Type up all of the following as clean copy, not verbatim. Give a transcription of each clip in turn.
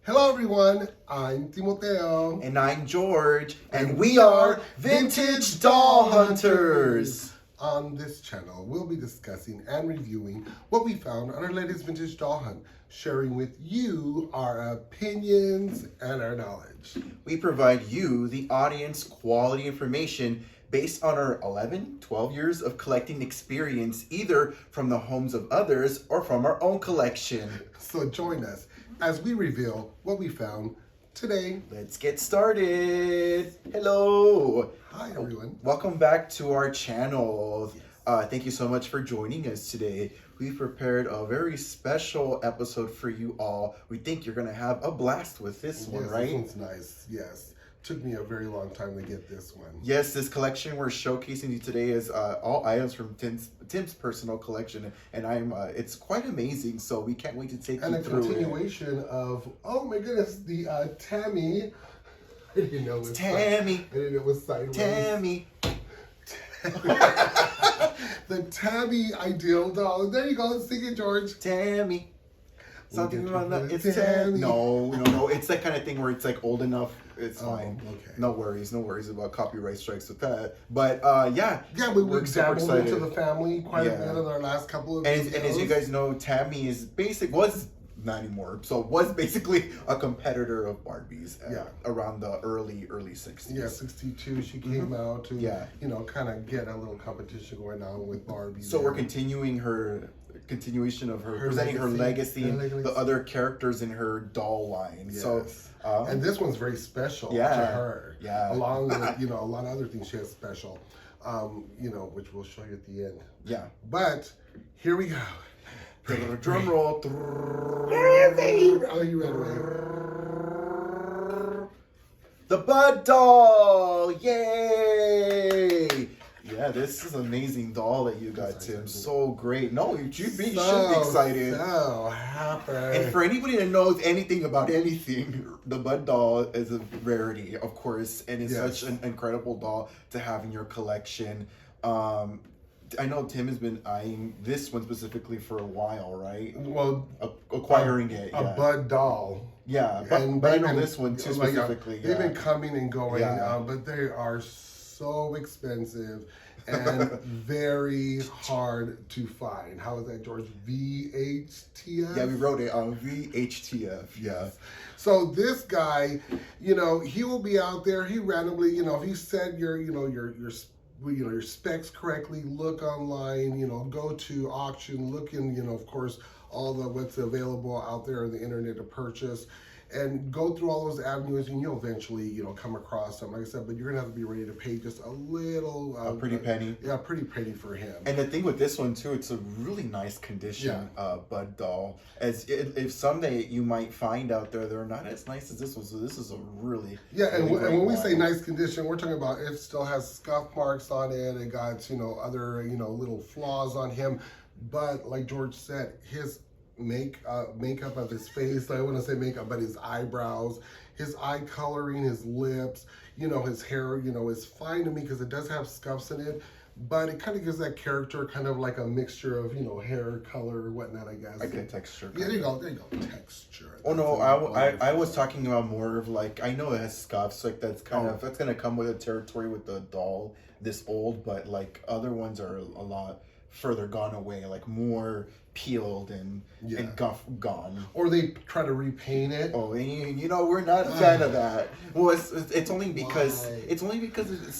Hello everyone, I'm Timoteo. And I'm George, and we are Vintage Doll Hunters. On this channel, we'll be discussing and reviewing what we found on our latest vintage doll hunt, sharing with you our opinions and our knowledge. We provide you, the audience, quality information based on our 12 years of collecting experience, either from the homes of others or from our own collection. So join us as we reveal what we found today. Let's get started. Hello. Hi everyone. Welcome back to our channel. Thank you so much for joining us today. We've prepared a very special episode for you all. We think you're going to have a blast with this one, right? This one's nice, yes. Took me a very long time to get this one. Yes, this collection we're showcasing you today is all items from Tim's personal collection, and it's quite amazing. So we can't wait to take you through it. And a continuation of, oh my goodness, the Tammy. I didn't know it was Tammy. I didn't know it was sideways. Tammy. The Tammy ideal doll. There you go. Sing it, George. Tammy. Something about that. It's Tammy. No. It's that kind of thing where it's like old enough. It's fine. Okay. No worries about copyright strikes with that. But yeah, we dabbled into the family quite a bit in our last couple of videos. And as you guys know, Tammy was not anymore. So was basically a competitor of Barbie's around the early 60s. Yeah, 62 she came out to kind of get a little competition going on with Barbie. So we're continuation of her presenting her legacy and the other characters in her doll line. Yes. So and this one's very special to her. Yeah. Along with a lot of other things she has special. Which we'll show you at the end. Yeah. But here we go. Drum roll. Are you ready? The Bud doll! Yay! Yeah, this is an amazing doll that you got, Tim. So great. No, you should be excited. So happy. And for anybody that knows anything about anything, the Bud doll is a rarity, of course, and it's such an incredible doll to have in your collection. I know Tim has been eyeing this one specifically for a while, right? Well, acquiring it. A Bud doll. Yeah, but I know this one too specifically. They've been coming and going, but they are so expensive and very hard to find. How is that, George? VHTF? Yeah, we wrote it on VHTF. Yeah. So this guy, he will be out there. He randomly, if he said your specs correctly, look online, go to auction, look in, of course, all the what's available out there on the internet to purchase, and go through all those avenues, and you'll eventually, come across them, like I said, but you're gonna have to be ready to pay just a little, a pretty penny. Yeah, pretty penny for him. And the thing with this one too, it's a really nice condition, Bud doll. If someday you might find out there, they're not as nice as this one. So this is a really and when we say nice condition, we're talking about it still has scuff marks on it. It got other little flaws on him, but like George said, his makeup of his face, I want to say makeup, but his eyebrows, his eye coloring, his lips, his hair, is fine to me because it does have scuffs in it, but it kind of gives that character kind of like a mixture of, hair color, whatnot, I guess. Like a texture. Yeah, there you go, texture. Oh no, I was talking about more of like, I know it has scuffs, like that's that's gonna come with the territory with the doll this old, but like other ones are a lot further gone away, like more peeled and gone. Or they try to repaint it. Oh, and we're not a fan of that. Well, it's only because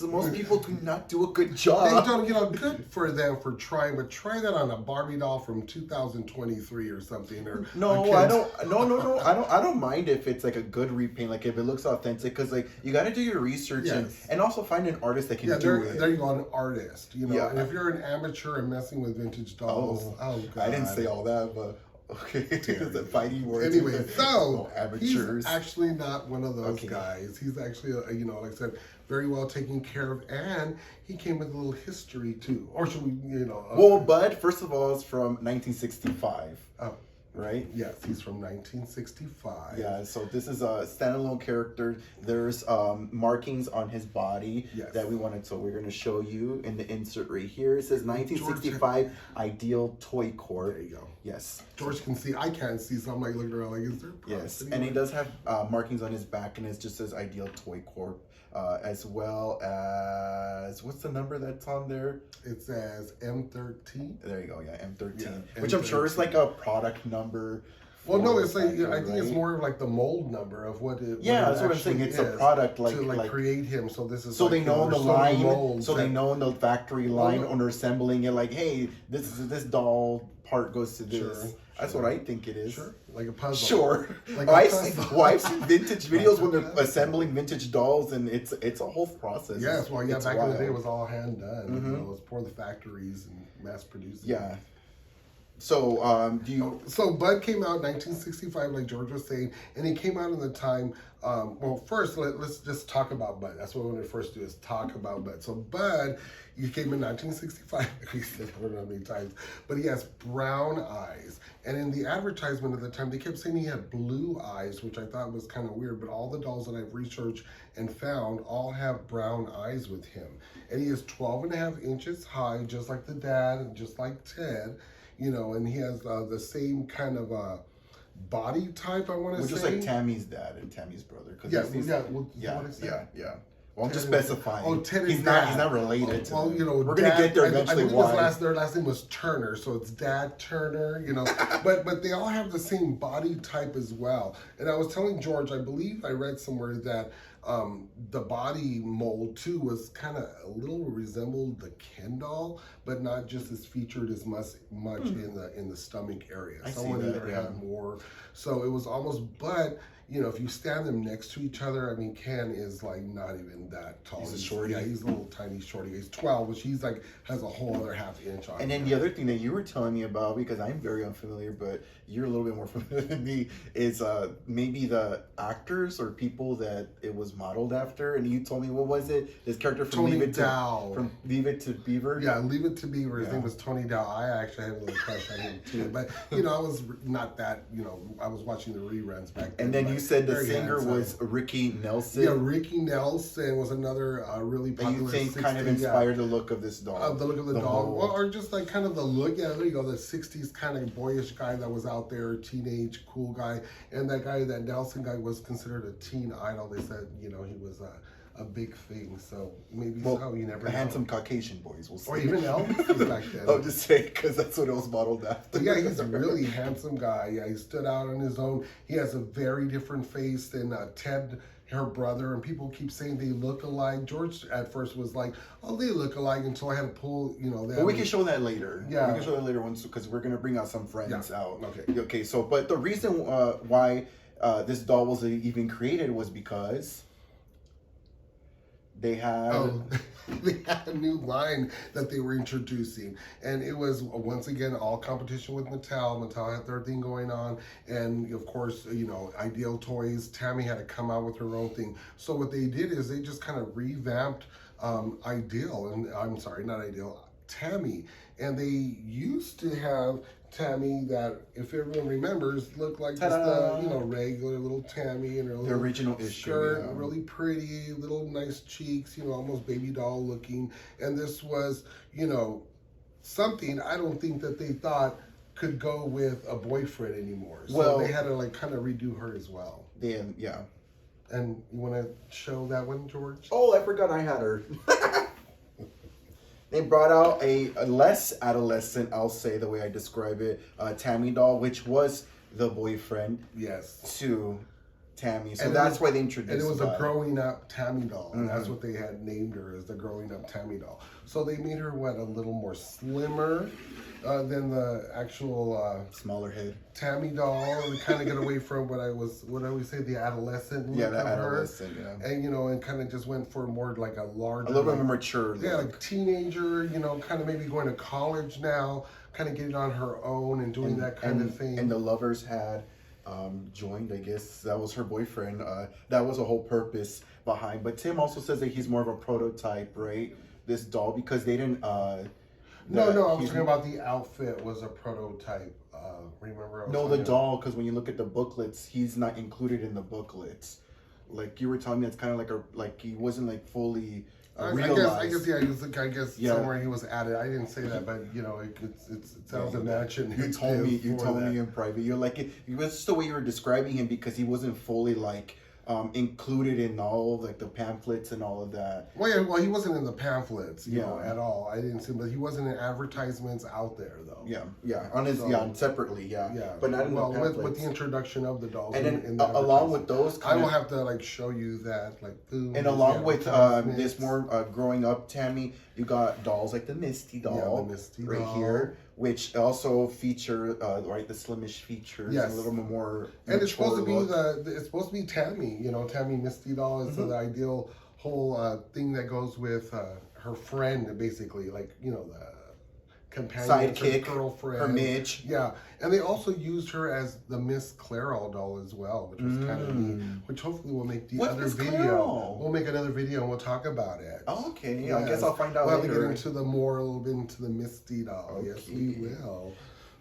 most people do not do a good job. They don't, good for them for trying, but try that on a Barbie doll from 2023 or something. Or no, I don't mind if it's like a good repaint, like if it looks authentic, because like you got to do your research and also find an artist that can do it. There you go, an artist. And if you're an amateur and messing with vintage dolls, oh God. I didn't say all that, but okay. The fighting words. Anyway, so amateurs. He's actually not one of those guys. He's actually, like I said, very well taken care of, and he came with a little history too. Or should we, Well, Bud, first of all, is from 1965. Oh. right? Yes, he's from 1965. Yeah, so this is a standalone character. There's markings on his body that we wanted, so we're going to show you in the insert right here. It says 1965 Ideal Toy Corp. There you go. Yes. George can see. I can't see, so I'm like looking around like, is there? Yes, and he does have markings on his back, and it just says Ideal Toy Corp. As well as, what's the number that's on there? It says M13. There you go, yeah, M13. Yeah, which I'm sure is like a product number. Well, no, it's like, I think right? it's more of like the mold number of what it that's what I'm saying. It's a product to create him. So this is so like, they know in the line, so that, they know in the factory line when they're assembling it, like, hey, this doll part goes to this. That's what I think it is. Sure, like a puzzle. Sure. Like I've seen vintage videos when they're assembling vintage dolls, and it's a whole process. Yes, well, yeah, back in the day it was all hand done. You know, it was for the factories and mass produced. Yeah. So, So Bud came out in 1965, like George was saying, and he came out in the time. Well, first let's just talk about Bud. That's what we want to first do is talk about Bud. So Bud, he came in 1965. We said I don't know how many times, but he has brown eyes. And in the advertisement at the time, they kept saying he had blue eyes, which I thought was kind of weird. But all the dolls that I've researched and found all have brown eyes with him. And he is 12.5 inches high, just like the dad and just like Ted. You know, and he has the same kind of body type, I want to say. Just like Tammy's dad and Tammy's brother. Yeah. Well, I'm just specifying. Oh, Ted is he's not related to well, them. you know, we're going to get there eventually. I believe their last name was Turner, so it's Dad Turner, you know. but they all have the same body type as well. And I was telling George, I believe I read somewhere that the body mold too was kind of a little resembled the Ken doll, but not just as featured as much in the stomach area. Someone either had more, so it was almost. But you know, if you stand them next to each other, I mean, Ken is like not even that tall. He's a shorty. Yeah, he's a little tiny shorty. He's 12, which he's like has a whole other half inch on. And then the other thing that you were telling me about, because I'm very unfamiliar, but you're a little bit more familiar than me, is maybe the actors or people that it was modeled after. And you told me, what was it? This character from Tony Dow. From Leave It to Beaver. Yeah, Leave It to Beaver. His name was Tony Dow. I actually had a little crush on him too. But you know, I was not that. You know, I was watching the reruns back then. And then you said the singer was Ricky Nelson. Yeah, Ricky Nelson was another really popular. You think 60s, kind of inspired the look of this doll? The look of the doll, or just like kind of the look. Yeah, there you go. The 60s kind of boyish guy that was out there, teenage cool guy, and that guy, that Nelson guy, was considered a teen idol. They said, you know, he was a big thing. So maybe so. You never know. Handsome Caucasian boys, we'll say. Or even Elvis was back then. I'll just say because that's what it was modeled after. But yeah, he's a really handsome guy. Yeah, he stood out on his own. He has a very different face than Ted, her brother, and people keep saying they look alike. George at first was like, "Oh, they look alike," until I had to pull, you know. Well, we can show that later. Yeah, we can show that later once because we're gonna bring out some friends out. Okay. Okay. So, but the reason why this doll was even created was because they had they had a new line that they were introducing, and it was once again all competition with Mattel. Mattel had their thing going on, and of course, you know, Ideal Toys, Tammy had to come out with her own thing. So what they did is they just kind of revamped Ideal, and I'm sorry, not Ideal, Tammy, and they used to have Tammy that, if everyone remembers, looked like just the, you know, regular little Tammy and her little original skirt, issue, really pretty, little nice cheeks, you know, almost baby doll looking. And this was, you know, something I don't think that they thought could go with a boyfriend anymore. So they had to like kind of redo her as well. Yeah. And you want to show that one, George? Oh, I forgot I had her. They brought out a less adolescent, I'll say the way I describe it, Tammy doll, which was the boyfriend to Tammy. So that's why they introduced it. And it was a growing up Tammy doll. And that's what they had named her, as the growing up Tammy doll. So they made her, a little more slimmer than the actual smaller head Tammy doll. And kind of get away from what I always say, the adolescent look of adolescent, her. And, you know, and kind of just went for more like a larger, a little bit more mature look. Yeah, like teenager, you know, kind of maybe going to college now, kind of getting on her own and doing that kind of thing. And the lovers had joined, I guess. That was her boyfriend. That was a whole purpose behind. But Tim also says that he's more of a prototype, right? This doll, because they didn't... No, I was talking about the outfit was a prototype. Remember? I was No, the talking doll, because when you look at the booklets, he's not included in the booklets. Like you were telling me, it's kind of like he wasn't like fully realized. I guess, yeah, he was. I guess Yeah. somewhere he was added. I didn't say that, but you know, it sounds imagine. You told me in private. You're like it was just the way you were describing him because he wasn't fully like included in all of like the pamphlets and all of that. Well, yeah, well, he wasn't in the pamphlets, you Yeah. know, at all. I didn't see him, but he wasn't in advertisements out there, though. Yeah, on his separately, yeah, but not in the pamphlets. With the introduction of the dolls, and then in the along with those, I will have to like show you that, like, boom, and along with this more growing up, Tammy, you got dolls like the Misty doll, the Misty right doll. here, which also feature right the slimish features, Yes. a little bit more. And it's supposed to be look. it's supposed to be Tammy, you know, Tammy Misty doll is the ideal whole thing that goes with her friend, basically, like, you know, the companion, Sidekick, her girlfriend, her midge. Yeah, and they also used her as the Miss Clairol doll as well, which was kind of neat. Which hopefully we'll make the What's other Miss video. Clairol? We'll make another video and we'll talk about it. Oh, okay, Yes. I guess I'll find out We'll later. have to get into a little bit into the Misty doll. Okay. Yes, we will.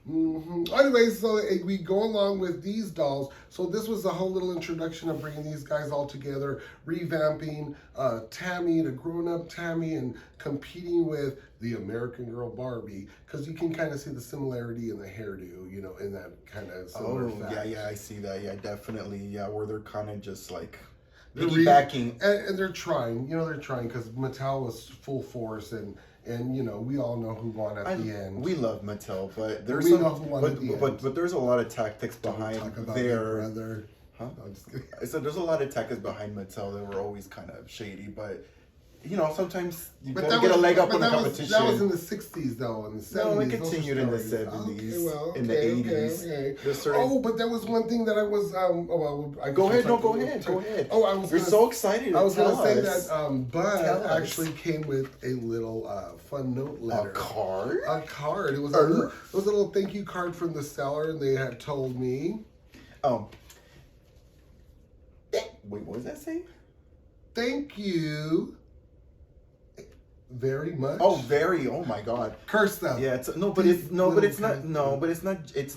Anyway, so we go along with these dolls. So this was the whole little introduction of bringing these guys all together, revamping Tammy, the grown-up Tammy, and competing with the American Girl Barbie, because you can kind of see the similarity in the hairdo, you know, in that kind of similar fact. Yeah, I see that. Yeah, definitely. Yeah, where they're kind of just like They're piggybacking. and they're trying, you know, because Mattel was full force, and you know, we all know who won at the end. We love Mattel, but there's We know who won at the end. but there's a lot of tactics behind Talk about their. Big Brother. Huh? No, I'm just kidding. So there's a lot of tactics behind Mattel that were always kind of shady, but you know sometimes you gotta get a leg up on the competition. That was in the 60s, though, in the 70s. No, it continued in the 70s, in the 80s. Okay. There's certain... Oh, but there was one thing that I was. Go ahead. Go ahead. Oh, I was. You're so excited. I was going to say that Bud Tell us. actually came with a little fun note letter. A card. A card. It was a little thank you card from the seller, and they had told me. Wait, what does that say? Thank you very much. Oh, very. Oh my God. Curse them. Yeah. It's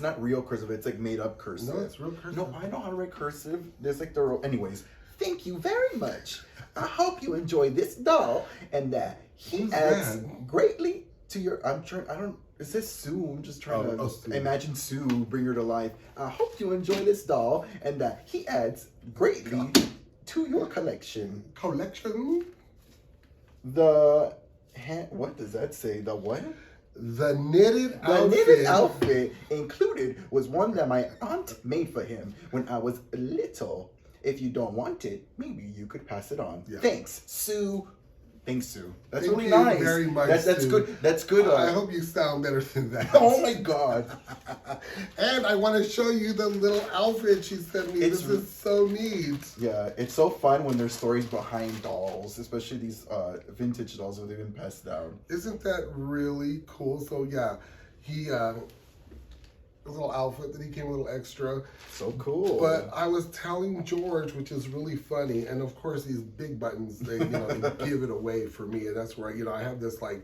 not real cursive. It's like made up cursive. No, it's real cursive. No, I know how to write cursive. There's like the. Anyways, thank you very much. I hope you enjoy this doll and that he adds greatly to your. I'm trying. I don't. It says Sue. I'm just trying to imagine Sue, bring her to life. I hope you enjoy this doll and that he adds greatly to your collection. What does that say? The what? The knitted outfit included was one that my aunt made for him when I was little. If you don't want it, maybe you could pass it on. Yeah. Thanks, Sue. Thanks, Sue. That's really nice. Very much. That's Sue. good. That's good. I hope you sound better than that. Oh my God. And I want to show you the little outfit she sent me. This is so neat. Yeah, it's so fun when there's stories behind dolls, especially these vintage dolls that they've been passed down. Isn't that really cool? So yeah, he a little outfit that he came a little extra. So cool. But I was telling George, which is really funny, and of course these big buttons, they they give it away for me, and that's where I have this like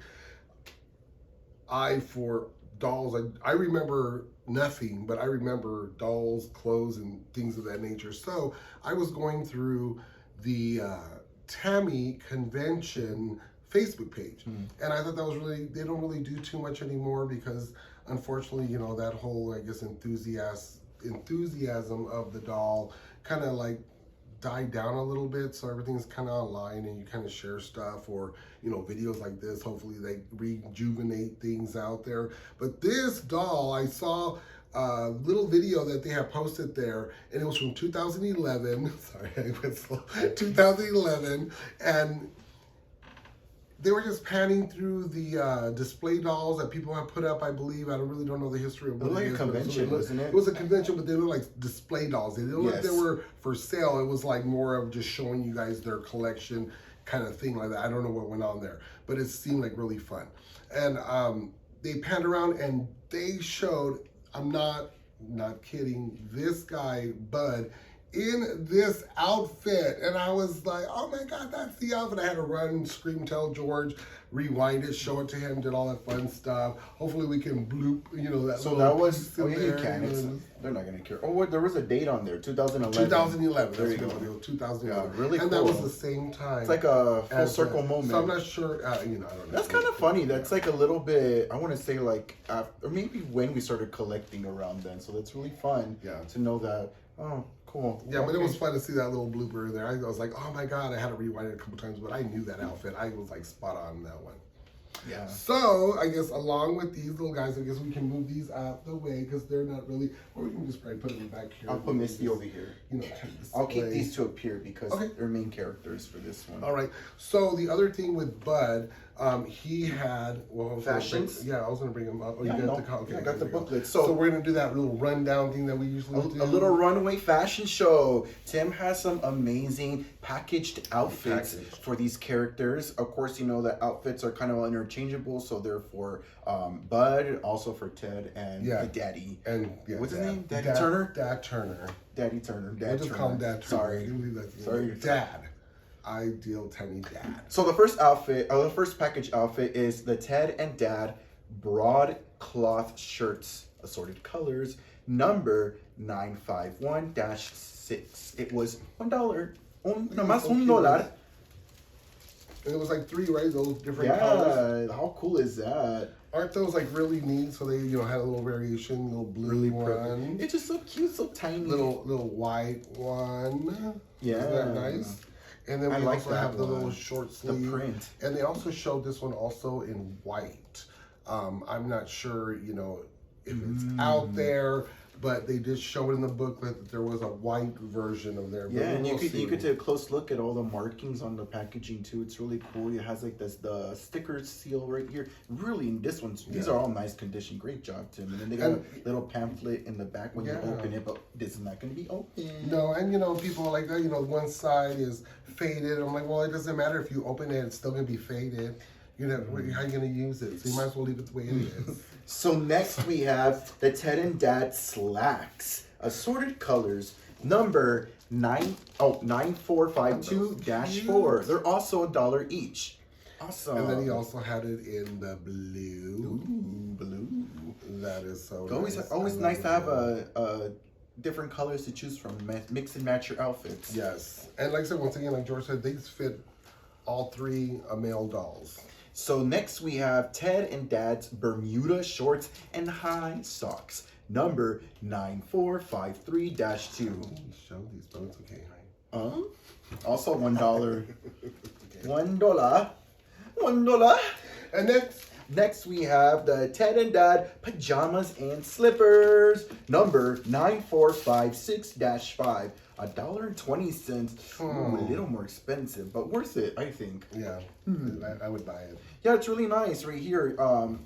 eye for dolls. I remember nothing, but I remember dolls, clothes, and things of that nature. So I was going through the Tammy convention Facebook page, and I thought that was really, they don't really do too much anymore because unfortunately, that whole, I guess, enthusiasm of the doll kind of like died down a little bit. So everything's kind of online and you kind of share stuff, or videos like this. Hopefully they rejuvenate things out there. But this doll, I saw a little video that they have posted there, and it was from 2011. Sorry, I went slow. 2011, and they were just panning through the display dolls that people have put up, I believe. I really don't know the history of what it is. It was like a convention, wasn't it? It was a convention, but they look like display dolls. They didn't look like they were for sale. It was like more of just showing you guys their collection kind of thing like that. I don't know what went on there, but it seemed like really fun. And they panned around and they showed, I'm not kidding, this guy, Bud, in this outfit. And I was like, oh my God, that's the outfit. I had to run, scream, tell George, rewind it, show it to him, did all that fun stuff. Hopefully we can bloop, that. So that was, oh yeah, you can. They're not going to care. Oh, there was a date on there, 2011. 2011. There you go. go. 2011. Yeah, really and cool. that was the same time. It's like a full circle moment. So I'm not sure, I don't know. That's kind of funny. That's like a little bit, I want to say like, or maybe when we started collecting around then. So that's really fun to know that. Oh, cool. Yeah, but it was fun to see that little blooper there. I was like, oh my God, I had to rewind it a couple times, but I knew that outfit. I was like spot on that one. Yeah. So, I guess along with these little guys, I guess we can move these out the way because they're not really, or we can just probably put them back here. I'll put Misty over here. I'll keep these two up here because they're main characters for this one. All right. So, the other thing with Bud, he had, fashions? I was going to bring him up. Oh, yeah, you got the okay, I got the booklet. So, we're going to do that little rundown thing that we usually do. A little runway fashion show. Tim has some amazing packaged outfits for these characters. Of course, you know that outfits are kind of interchangeable, so they're for Bud, also for Ted and the daddy. And what's his name? Daddy Turner? Dad Turner. Daddy Turner. We'll just call him Dad Turner. Sorry. Dad. Ideal Tammy Dad. So the first outfit, or the first package outfit is the Ted and Dad broadcloth shirts, assorted colors, number 951-6. It was $1. Nomás $1. And it was like 3, right? Those different colors. How cool is that? Aren't those like really neat? So they, had a little variation, little blue one. It's just so cute, so tiny. Little white one. Yeah. Isn't that nice? And then we also have the little short sleeve. The print. And they also showed this one also in white. I'm not sure, if it's out there, but they did show it in the booklet that there was a white version of there. Yeah, and you could take a close look at all the markings on the packaging too. It's really cool. It has like the sticker seal right here. Really, these are all nice condition. Great job, Tim. And then they got a little pamphlet in the back when you open it, but this is not going to be open. No, and people are like that. One side is faded. I'm like, well, it doesn't matter if you open it; it's still going to be faded. How are you going to use it? So you might as well leave it the way it is. So next we have the Ted and Dad slacks, assorted colors, number 9452-4. They're also $1 each. Awesome. And then he also had it in the blue. Ooh, blue. That is so always nice to have a different colors to choose from. Mix and match your outfits. Yes. And like I said, once again, like George said, these fit all 3 male dolls. So next we have Ted and Dad's Bermuda shorts and high socks, number 9453-2. Show these, but it's okay, honey. Also $1. $1. And next we have the Ted and Dad pajamas and slippers, number 9456-5. $1.20. A little more expensive, but worth it, I think. Yeah, I would buy it. Yeah, it's really nice right here.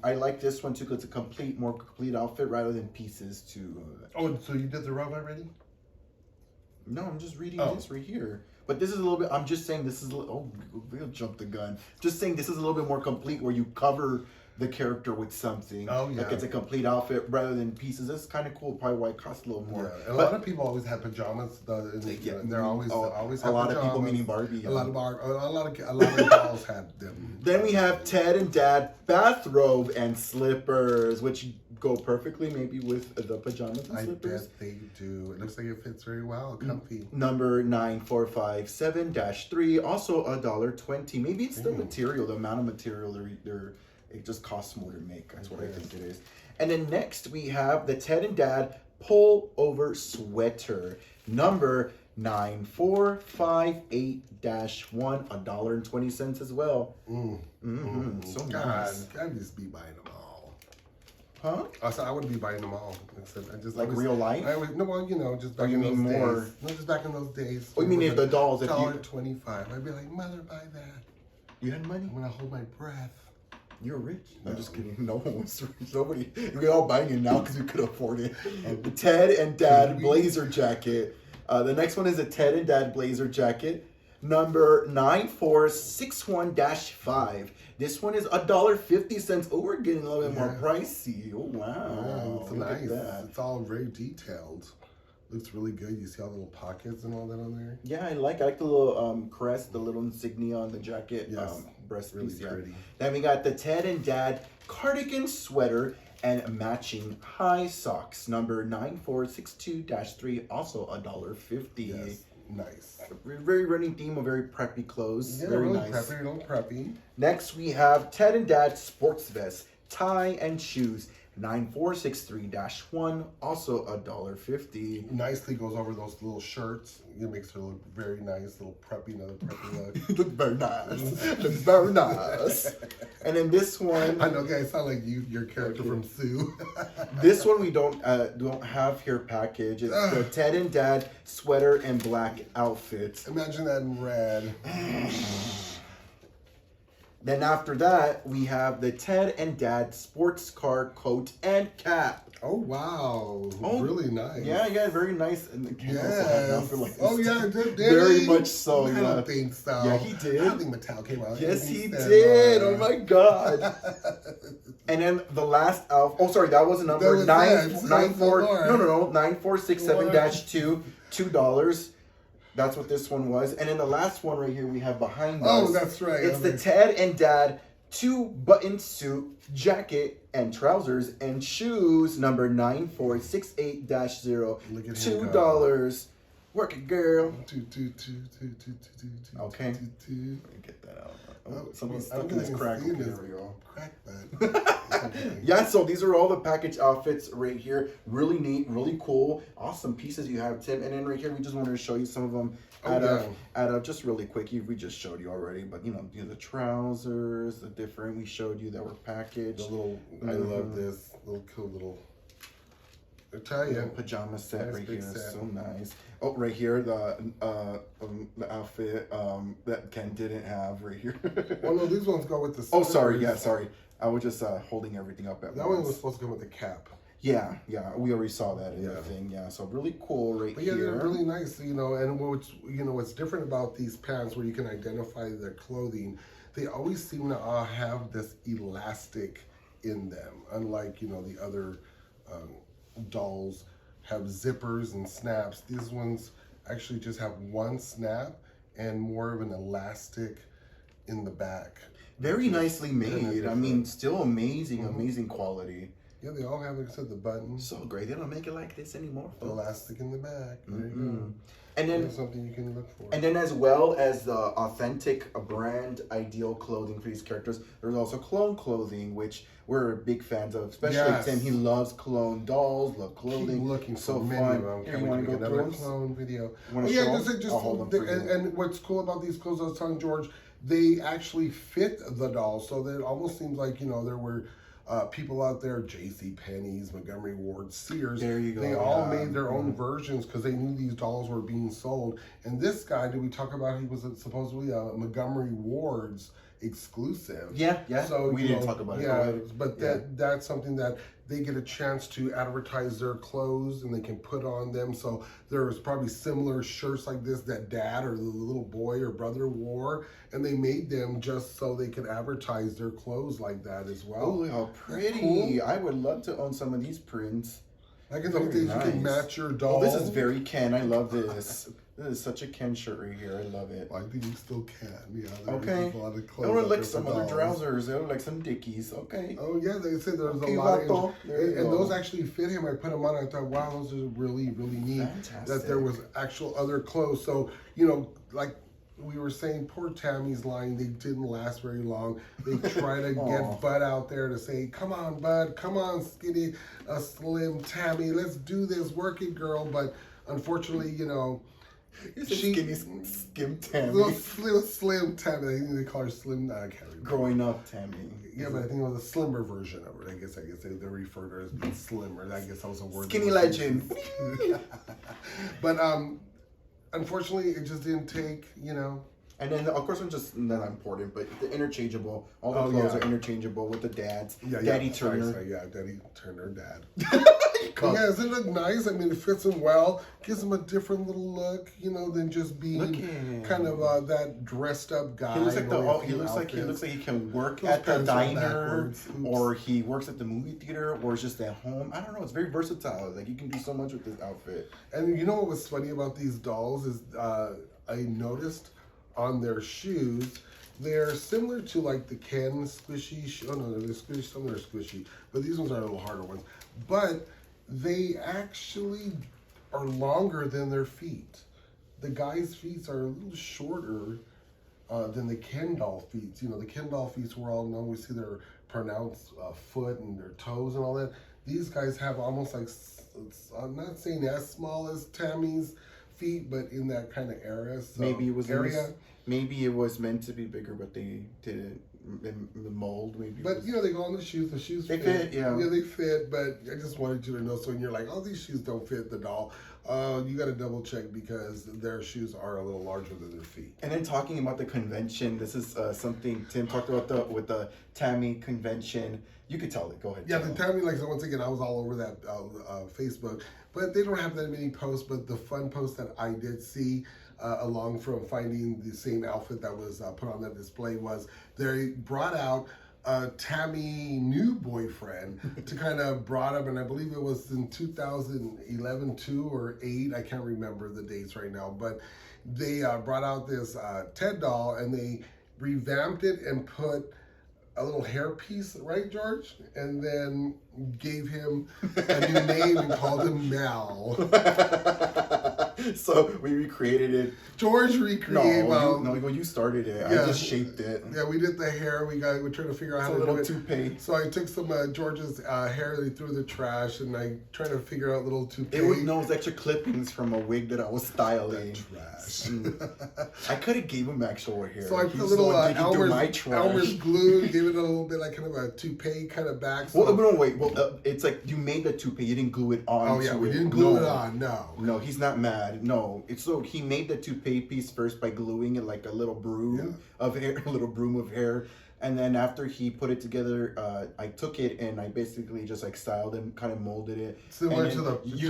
I like this one too because it's a more complete outfit rather than pieces too. Oh, so you did the rub already? No, I'm just reading this right here. But this is a little bit, I'm just saying this is, we'll jump the gun. Just saying this is a little bit more complete where you cover the character with something. Oh, yeah. Like it's a complete outfit rather than pieces. That's kind of cool. Probably why it costs a little more. Yeah. And a lot of people always have pajamas. They're always have a lot pajamas. of people, meaning Barbie. A lot of dolls had them. Then we have Ted and Dad bathrobe and slippers, which go perfectly maybe with the pajamas and slippers. I bet they do. It looks like it fits very well. Comfy. Number 9457-3, also $1.20. Maybe it's the material, the amount of material it just costs more to make. That's what I think it is. And then next we have the Ted and Dad pull-over sweater, number 9458-1, $1.20 as well. So nice. I'd just be buying them all. Huh? I said I wouldn't be buying them all. I just real life? Just back in those days. No, just back in those days. Oh, you mean if the dolls? $1.25. I'd be like, mother, buy that. You had money? I'm gonna hold my breath. You're rich. No. I'm just kidding. No one was rich. Nobody. We're all buying it now because we could afford it. The Ted and Dad blazer jacket. The next one is a Ted and Dad blazer jacket, number 9461-5. This one is $1.50. Oh, we're getting a little bit more pricey. Oh, wow. It's nice. It's all very detailed. Looks really good. You see all the little pockets and all that on there? Yeah, I like the little crest, the little insignia on the jacket. Yes. Breast Really piece, yeah. pretty. Then we got the Ted and Dad cardigan sweater and matching high socks, number 9462-3, also $1.50. Yes. Nice. Very running theme of very preppy clothes. Yeah, very really nice. preppy, real preppy. Next, we have Ted and Dad sports vest, tie and shoes, 9463-1, also $1.50. Nicely goes over those little shirts. It makes her look very nice, little preppy, another preppy look. Looks very nice. Looks very nice. And then this one, I know, guys, sound like your character from Sue. this one we don't have here package. It's the Ted and Dad sweater and black outfit. Imagine that in red. Then after that, we have the Ted and Dad sports car coat and cap. Oh, wow. Oh, really nice. Yeah, very nice. And the Ken also had an outfit like this. Oh, yeah, did Very he? much so, I yeah. don't think so. Yeah, he did. I don't think Mattel came out. Yes, he said, did. Oh my god. And then the last outfit. Oh, sorry, that was a number. was nine it. nine four. Lord. No. 9467-2. $2. That's what this one was. And then the last one right here we have behind us. Oh, that's right. It's the Ted and Dad 2-button suit, jacket, and trousers and shoes, number 9468-0. Look at him $2. Work it, girl. Okay. Let me get that out. Oh, somebody's stuck in this crack. Okay, there we go. Crack that. Yeah, so these are all the package outfits right here. Really neat, really cool, awesome pieces you have, Tim. And then right here, we just wanted to show you some of them just really quick. We just showed you already, but you know, the trousers, the different we showed you that were packaged. The little, I love this little cool little Italian pajama set nice right big here. set. So nice. Oh, right here, the outfit that Ken didn't have right here. Oh no, these ones go with the. Oh, sorry. Yeah, slippers. sorry. I was just holding everything up at That once. one was supposed to come with the cap. Yeah. We already saw that in the thing. Yeah, so really cool right But yeah, here. they're really nice, you know. And what's different about these pants, where you can identify their clothing, they always seem to have this elastic in them, unlike the other dolls have zippers and snaps. These ones actually just have one snap and more of an elastic in the back. Very nicely made. I mean, still amazing, Mm-hmm. amazing quality. Yeah, they all have, like I said, the button, So great. They don't make it like this anymore. the elastic in the back. There you go. And then That's something you can look for. And then as well as the authentic brand ideal clothing for these characters, there's also clone clothing, which we're big fans of, especially Yes. Tim. He loves clone dolls, love clothing. Keep looking so for many fun. of them. Here, Can you we want to get go another through them? clone video? Wanna Oh yeah, show just, them? just I'll hold them for you. and what's cool about these clothes, I was telling George, they actually fit the doll, so that it almost seems like there were people out there, J.C. Penney's, Montgomery Ward, Sears. There you go, They all yeah. made their own versions because they knew these dolls were being sold. And this guy, did we talk about? He was supposedly a Montgomery Ward's exclusive. Yeah. So we didn't talk about it. Go Yeah, ahead. but that's something that they get a chance to advertise their clothes and they can put on them. So there's probably similar shirts like this that dad or the little boy or brother wore, and they made them just so they could advertise their clothes like that as well. Oh, how pretty! Cool. I would love to own some of these prints. Like in some Very things you nice. can match your doll. Oh, this is very Ken. I love this. This is such a Ken shirt right here. I love it. Well, I think you still can. Yeah. Okay. There's a lot of They clothes look out like there some for other dolls. trousers. They look like some Dickies. Okay. Oh yeah, they said there's Okay, a lot vato. of There you and go. those actually fit him. I put them on. I thought, wow, those are really, really neat. Fantastic. That there was actual other clothes. So like we were saying, poor Tammy's line, they didn't last very long. They try to get Bud out there to say, come on, Bud, come on, skinny, slim Tammy, let's do this, work it, girl. But unfortunately, she skinny skim Tammy. little slim Tammy. I think they call her slim. I can't remember. Growing up Tammy. Yeah, but I think it was a slimmer version of it. I guess they refer to her as being slimmer. I guess that was a word. Skinny legend. But unfortunately, it just didn't take. And then, of course, I'm just not important, but the interchangeable. All the Oh, clothes yeah. are interchangeable with the dads. Yeah, Daddy yeah. Turner. Sorry, yeah, Daddy Turner, Dad. You cup. Yeah, does it look nice? I mean, it fits him well. Gives him a different little look, you know, than just being kind of that dressed up guy. He looks like he looks like he can work at the diner, or he works at the movie theater, or is just at home. I don't know. It's very versatile. Like, you can do so much with this outfit. And you know what was funny about these dolls is I noticed on their shoes, they're similar to like the Ken squishy. Oh no, they're squishy. Some of them are squishy, but these ones are a little harder ones. But they actually are longer than their feet. The guy's feet are a little shorter than the Ken doll feet. You know, the Ken doll feet we all know. We see their pronounced foot and their toes and all that. These guys have almost like, I'm not saying as small as Tammy's feet, but in that kind of area. So maybe it was maybe it was meant to be bigger, but they didn't in the mold. Maybe. But you know, they go on the shoes. The shoes fit. Yeah, they fit. But I just wanted you to know, so when you're like, oh, these shoes don't fit the doll, you got to double check because their shoes are a little larger than their feet. And then talking about the convention, this is something Tim talked about with the Tammy convention. You could tell it. Go ahead. Yeah, the Tammy, like, so once again, I was all over that Facebook, but they don't have that many posts. But the fun post that I did see, along from finding the same outfit that was put on that display, was they brought out Tammy's new boyfriend to kind of brought up, and I believe it was in 2011, 2 or 8. I can't remember the dates right now, but they brought out this Ted doll and they revamped it and put a little hairpiece, right, George? And then gave him a new name and called him Mal. So we recreated it. George recreated. No, you started it. Yeah. I just shaped it. Yeah, we did the hair. We're trying to figure out how to do it. Toupee. So I took some George's hair that he threw in the trash, and I tried to figure out little toupee. It was extra clippings from a wig that I was styling. Trash. I could have gave him actual hair. So I put a little Elmer's glue, gave it a little bit like kind of a toupee kind of back. So. Well, no, wait. Well, it's like you made the toupee. You didn't glue it on. Oh yeah, we didn't glue it on. No, he's not mad. No, it's so he made the toupee piece first by gluing it like a little broom of hair, a little broom of hair, and then after he put it together, I took it and I basically just like styled and kind of molded it similar to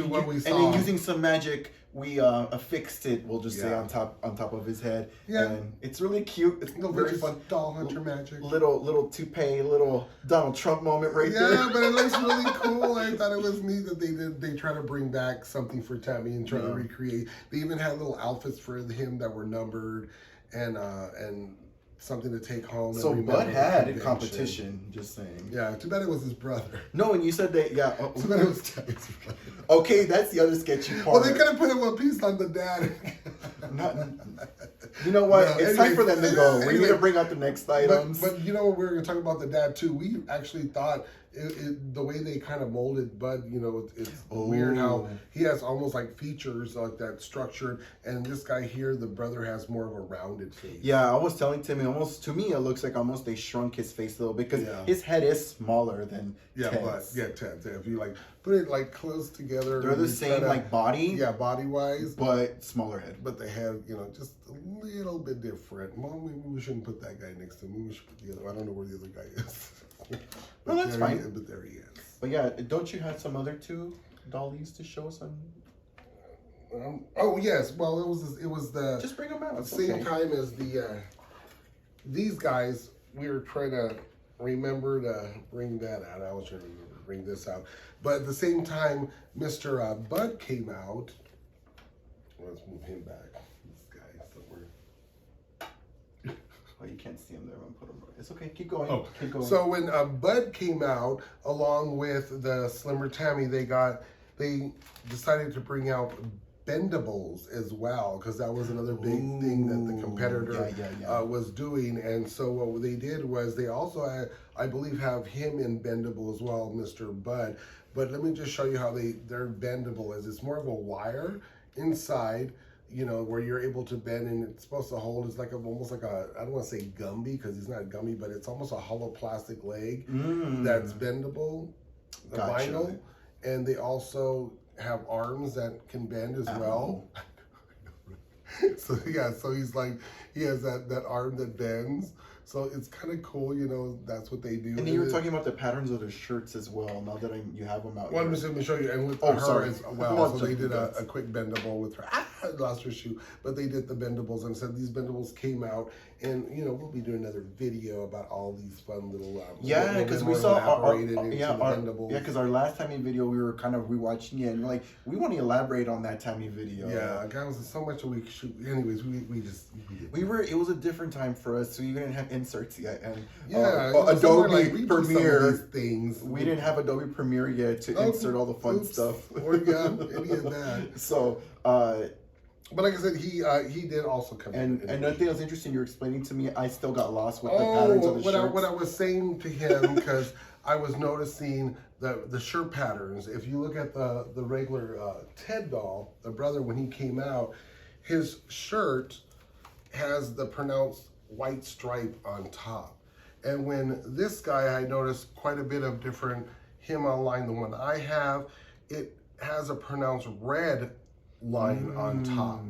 what we saw. And then using some magic, we affixed it. We'll just say on top of his head. Yeah, and it's really cute. It's very fun. Doll hunter magic. Little toupee, little Donald Trump moment right there. Yeah, but it looks really cool. I thought it was neat that they try to bring back something for Tammy and try to recreate. They even had little outfits for him that were numbered and something to take home. So Bud had a competition, just saying. Yeah, too bad it was his brother. No, and you said that, yeah. Too bad it was Tammy's brother. Okay, that's the other sketchy part. Well, they could have put a piece on the dad. You know what? It's time for them to go. We need to bring out the next items. But you know, we're going to talk about the dad too. We actually thought the way they kind of molded Bud, you know, it's weird how he has almost like features like that structured, and this guy here, the brother, has more of a rounded face. Yeah, I was telling Timmy, almost to me it looks like almost they shrunk his face a little bit because his head is smaller than Ted's. Ted's. If you like put it like close together, they're the same like body. Yeah, body wise, but smaller head. But they have, you know, just a little bit different. Well, maybe we shouldn't put that guy next to him. We should put the other. I don't know where the other guy is. No, that's fine. But there he is. But yeah, don't you have some other two dollies to show us on? Oh yes. Well, it was the just bring them out. At the same time as these guys. We were trying to remember to bring that out. I was trying to remember to bring this out, but at the same time, Mr. Bud came out. Let's move him back. This guy somewhere. Oh, you can't see him there. I'm gonna put him. It's okay. Keep going. Oh, keep going. So when Bud came out, along with the slimmer Tammy, they decided to bring out bendables as well, because that was another big thing that the competitor was doing. And so what they did was they also, I believe, have him in bendable as well, Mr. Bud. But let me just show you how their bendable is. It's more of a wire inside, you know, where you're able to bend, and it's supposed to hold. It's like almost like a, I don't want to say Gumby because it's not Gumby, but it's almost a hollow plastic leg that's bendable, vinyl, and they also have arms that can bend as well. So yeah, so he's like, he has that arm that bends. So it's kind of cool, you know, that's what they do. And then you were talking about the patterns of the shirts as well, now that you have them out Well, here. let me show you. And with Oh, her sorry. as well. So they did a quick bendable with her. I lost her shoe. But they did the bendables and said these bendables came out. And, you know, we'll be doing another video about all these fun little... yeah, because we saw because our last Tammy video, we were kind of rewatching it. And we're like, we want to elaborate on that Tammy video. Yeah, guys, there's so much we shoot. Anyways, it was a different time for us, so you didn't have inserts yet. And Adobe Premiere things. We didn't have Adobe Premiere yet to insert all the fun stuff. Or yeah, any of that. So, but like I said, he did also come in. And another thing that was interesting, you were explaining to me, I still got lost with the patterns of the shirts. What I was saying to him, because I was noticing the shirt patterns. If you look at the regular Ted doll, the brother, when he came out, his shirt has the pronounced white stripe on top. And when this guy, I noticed quite a bit of different, him online, the one I have, it has a pronounced red line on top.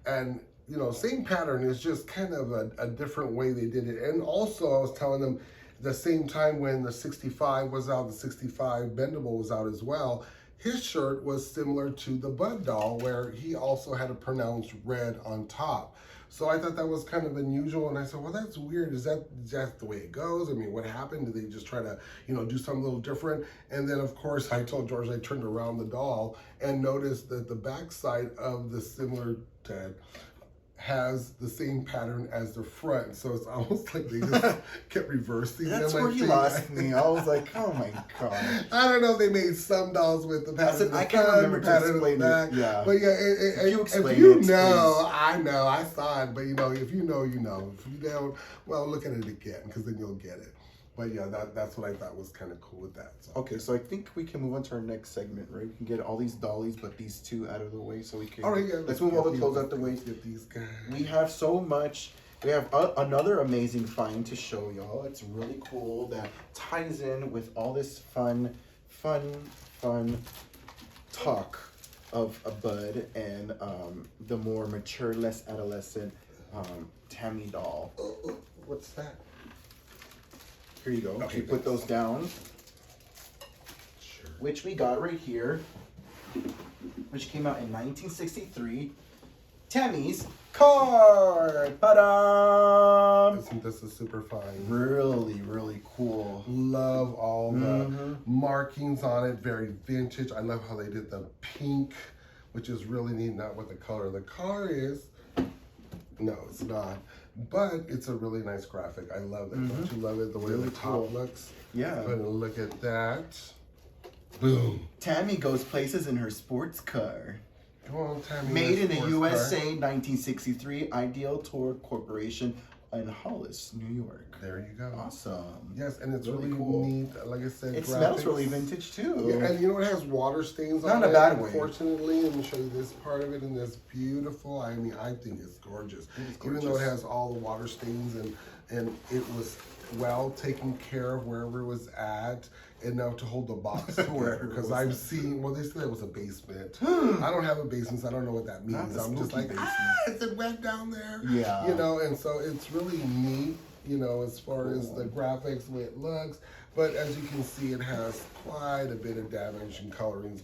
And, you know, same pattern, is just kind of a different way they did it. And also, I was telling them, the same time when the 65 was out, the 65 bendable was out as well, his shirt was similar to the Bud doll, where he also had a pronounced red on top. So I thought that was kind of unusual, and I said, well, that's weird. Is that the way it goes? I mean, what happened? Did they just try to, you know, do something a little different? And then, of course, I told George, I turned around the doll and noticed that the backside of the similar Ted has the same pattern as the front, so it's almost like they just kept reversing. That's where you lost me. I was like, oh my god. I don't know if they made some dolls with the pattern. I can't remember to explain it. Yeah, but yeah, if you know, I know, I saw it. But you know, if you know, you know. If you don't, well, look at it again, because then you'll get it. But yeah, that's what I thought was kind of cool with that. So. Okay, so I think we can move on to our next segment, right? We can get all these dollies, but these two out of the way, so we can. All right, yeah. Let's move all the clothes out the way. Get these guys. We have so much. We have another amazing find to show y'all. It's really cool that ties in with all this fun talk of a Bud and the more mature, less adolescent Tammy doll. What's that? Here you go. Okay, you put those down. Sure. Which we got right here, which came out in 1963. Tammy's Card. Ta-da! Isn't this a super fine? Really, really cool. Love all the markings on it. Very vintage. I love how they did the pink, which is really neat. Not what the color of the car is. No, it's not. But it's a really nice graphic. I love it. Don't you love it? The way Really the top cool. looks. Yeah. Go ahead and look at that. Boom. Tammy goes places in her sports car. Come on, Tammy. Made in the sports USA, car. 1963, Ideal Tour Corporation in Hollis, New York. There you go. Awesome. Yes, and it's Really really cool. neat. Like I said, It graphics. smells really vintage too. Yeah, and you know it has water stains Not on in it. a bad way. Unfortunately, let me show you this part of it, and it's beautiful. I mean, I think it's gorgeous. Even though it has all the water stains and it was well taken care of wherever it was at, enough to hold the box together. Because I've seen, well, they said it was a basement. I don't have a basement, so I don't know what that means. I'm just like, is it wet down there? Yeah. You know, and so it's really neat, you know, as far as the graphics, the way it looks. But as you can see, it has quite a bit of damage and colorings.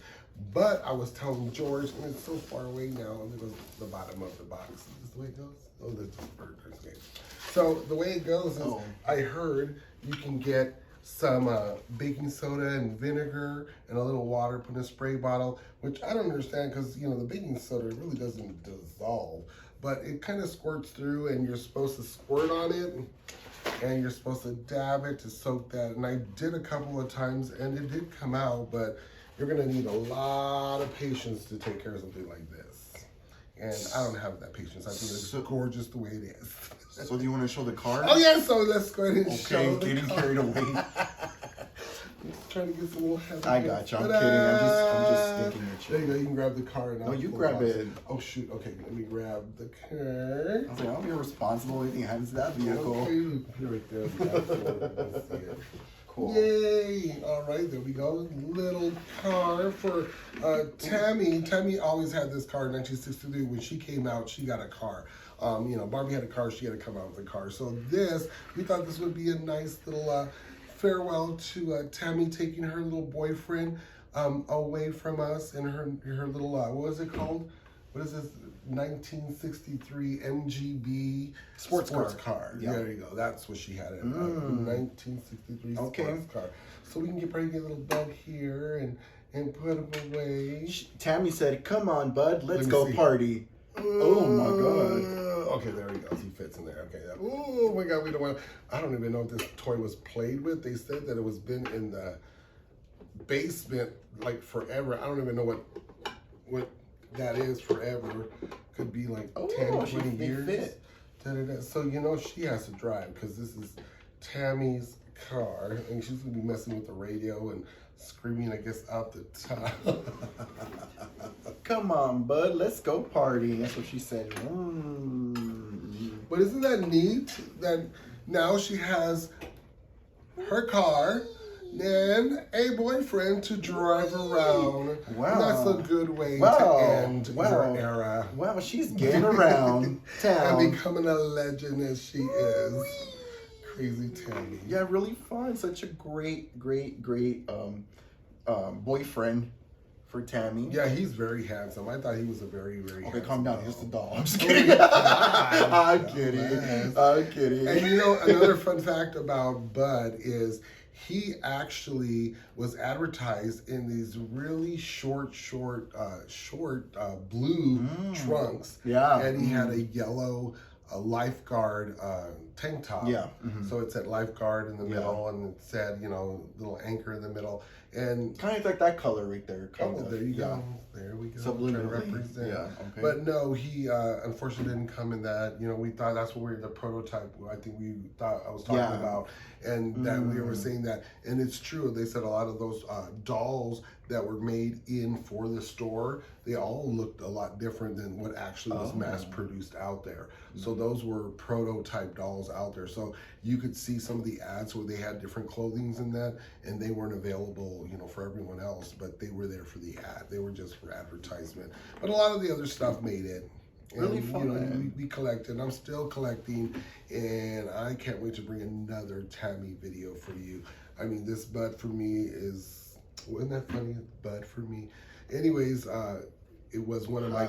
But I was telling George, and it's so far away now, and it goes to the bottom of the box. Is this the way it goes? Oh, that's just burgers. Okay. So the way it goes is, I heard you can get some baking soda and vinegar and a little water, put in a spray bottle, which I don't understand because, you know, the baking soda really doesn't dissolve, but it kind of squirts through and you're supposed to squirt on it and you're supposed to dab it to soak that. And I did a couple of times and it did come out, but you're gonna need a lot of patience to take care of something like this. And I don't have that patience. I think it's gorgeous the way it is. So do you want to show the card? Oh yeah, so let's go ahead and show the getting card. carried away. I'm trying to get some little heavy. I got you. I'm kidding. I'm just thinking at you. There you go. You can grab the card. No, you grab it. Oh shoot. Okay, let me grab the card. I was like, I don't be responsible with anything happens to that vehicle. Okay, here right there. Let's see it. Cool. Yay! All right, there we go. Little car for Tammy. Tammy always had this car in 1963. When she came out, she got a car. You know, Barbie had a car, she had to come out with a car. So this, we thought this would be a nice little farewell to Tammy taking her little boyfriend away from us in her little, what was it called? What is this? 1963 MGB sports car. Yeah. There you go. That's what she had. 1963 sports car. So we can get ready to get a little bug here and put him away. Tammy said, "Come on, bud, let's go party." Oh my god. Okay, there he goes. He fits in there. Okay. Oh my god, we don't want. I don't even know if this toy was played with. They said that it was been in the basement like forever. I don't even know what that is forever. Could be like 10, 20 years. So, you know, she has to drive because this is Tammy's car. And she's going to be messing with the radio and screaming, I guess, out the top. Come on, bud. Let's go party. That's what she said. But isn't that neat that now she has her car and a boyfriend to drive around? Wow. And that's a good way to end her era. Wow, she's getting around town. And becoming a legend as she is. Crazy Tammy. Yeah, really fun. Such a great boyfriend for Tammy. Yeah, he's very handsome. I thought he was a very handsome. Okay, calm down. He's just a doll. I'm just Oh, kidding. yeah. I'm kidding. I'm kidding. And you know, another fun fact about Bud is he actually was advertised in these really short blue trunks. Yeah. And he had a yellow lifeguard tank top. Yeah. So it said lifeguard in the middle, and it said, you know, little anchor in the middle. And kind of like that color right there. there you go. There we go. Subliminally. Represent. Yeah. Okay. But no, he unfortunately didn't come in that. You know, we thought that's what the prototype. I think we thought I was talking about, and that we were saying that, and it's true. They said a lot of those dolls that were made for the store, they all looked a lot different than what actually was mass produced out there. So those were prototype dolls out there. So you could see some of the ads where they had different clothings in that, and they weren't available, you know, for everyone else, but they were there for the ad. They were just for advertisement. But a lot of the other stuff made it. And, really fun. You know, we collected. I'm still collecting, and I can't wait to bring another Tammy video for you. I mean, this Bud for me is, wasn't that funny? Bud for me. Anyways, it was one of my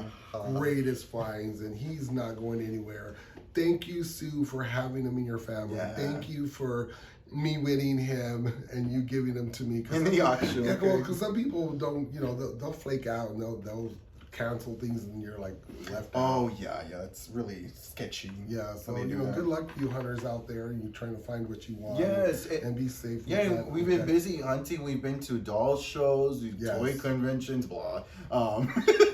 greatest finds, and he's not going anywhere. Thank you, Sue, for having him in your family. Yeah. Thank you for me winning him and you giving him to me. In the auction. Yeah, because some people don't, you know, they'll flake out and they'll cancel things and you're like left out. Oh yeah, it's really sketchy. Yeah, so you know, good luck to you hunters out there and you're trying to find what you want. Yes, and be safe. Yeah, we've been busy hunting. We've been to doll shows, toy conventions, blah.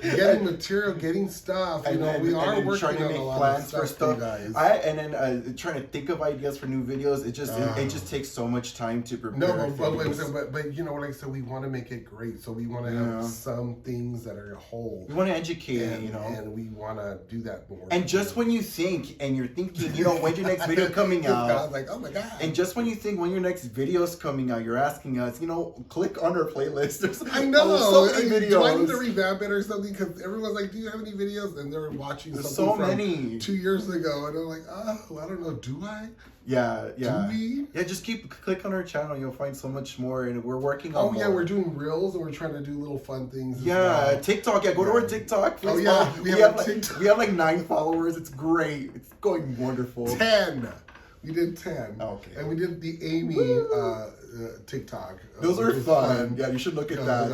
Getting material, getting stuff. You know, we are working trying to on make a lot plans of stuff for stuff. Guys. Trying to think of ideas for new videos. It just takes so much time to prepare. No, but you know, like I said, we want to make it great. So we want to have some things that are whole. We want to educate. You know, and we want to do that more. And just when you think, and you're thinking, you know, when's your next video coming out? I was like, oh my god. And just when you think when your next video's coming out, you're asking us, you know, click on our playlist. There's I know. so many videos. Do I need to revamp it or something? Because everyone's like, do you have any videos? And they're watching something from 2 years ago, and they're like, oh, I don't know. Do I? Yeah. Do we? Yeah, just click on our channel. You'll find so much more, and we're working on. Oh yeah, we're doing reels, and we're trying to do little fun things. Yeah, TikTok. Yeah, go to our TikTok. Please. Oh yeah, we have TikTok. We have like 9 followers. It's great. It's going wonderful. 10. We did 10. Okay. And we did the Amy TikTok. Those are fun. Yeah, you should look at that.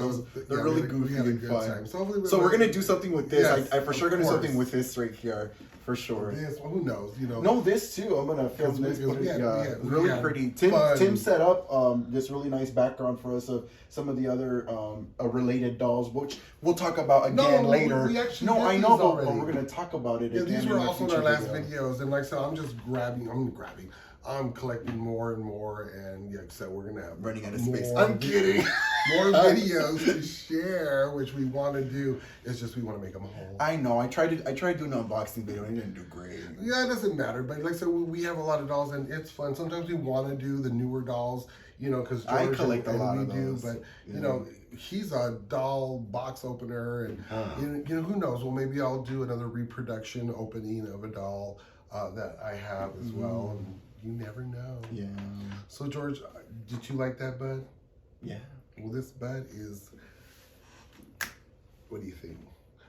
They're really goofy and fun. So we're gonna do something with this. Yes, I for sure gonna do something with this right here. For sure. This, well, who knows? You know. No, this too. I'm gonna film this. Really pretty. Tim set up this really nice background for us of some of the other related dolls, which we'll talk about again later. I know, but we're gonna talk about it. Yeah, these were also in our last videos, and like I said, I'm collecting more and more, and like I said, we're gonna have running out of space. I'm kidding. More videos to share, which we want to do. It's just we want to make them whole. I know. I tried doing an unboxing video and it didn't do great. Yeah, it doesn't matter. But like I said, we have a lot of dolls and it's fun. Sometimes we want to do the newer dolls, you know, because I collect a lot of we do. those. But you know, he's a doll box opener, and you know, who knows? Well, maybe I'll do another reproduction opening of a doll that I have as well. And you never know. Yeah. So George, did you like that, bud? Yeah. Well, this bud is. What do you think?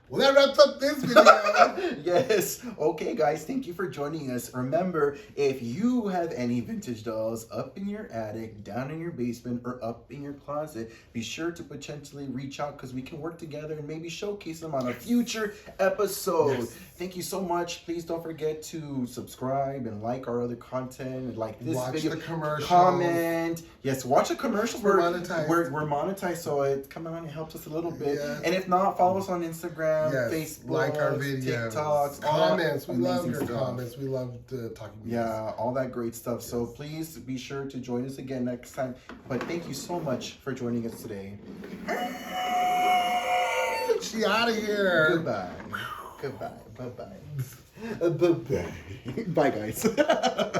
Well, that wraps up this video. Yes. Okay, guys, thank you for joining us. Remember, if you have any vintage dolls up in your attic, down in your basement, or up in your closet, be sure to potentially reach out because we can work together and maybe showcase them on a future episode. Yes. Thank you so much. Please don't forget to subscribe and like our other content and like this Watch video. the commercials. Comment. Yes, watch the commercials. We're monetized. We're monetized, so it come on, it helps us a little bit. Yes. And if not, follow us on Instagram. Yes, Facebook, like our videos, TikToks, comments. We love amazing your stuff. comments. We love talking to you. Yeah, all that great stuff. So please be sure to join us again next time. But thank you so much for joining us today. She out of here. Goodbye. Goodbye. Bye-bye. Bye-bye. Bye, guys.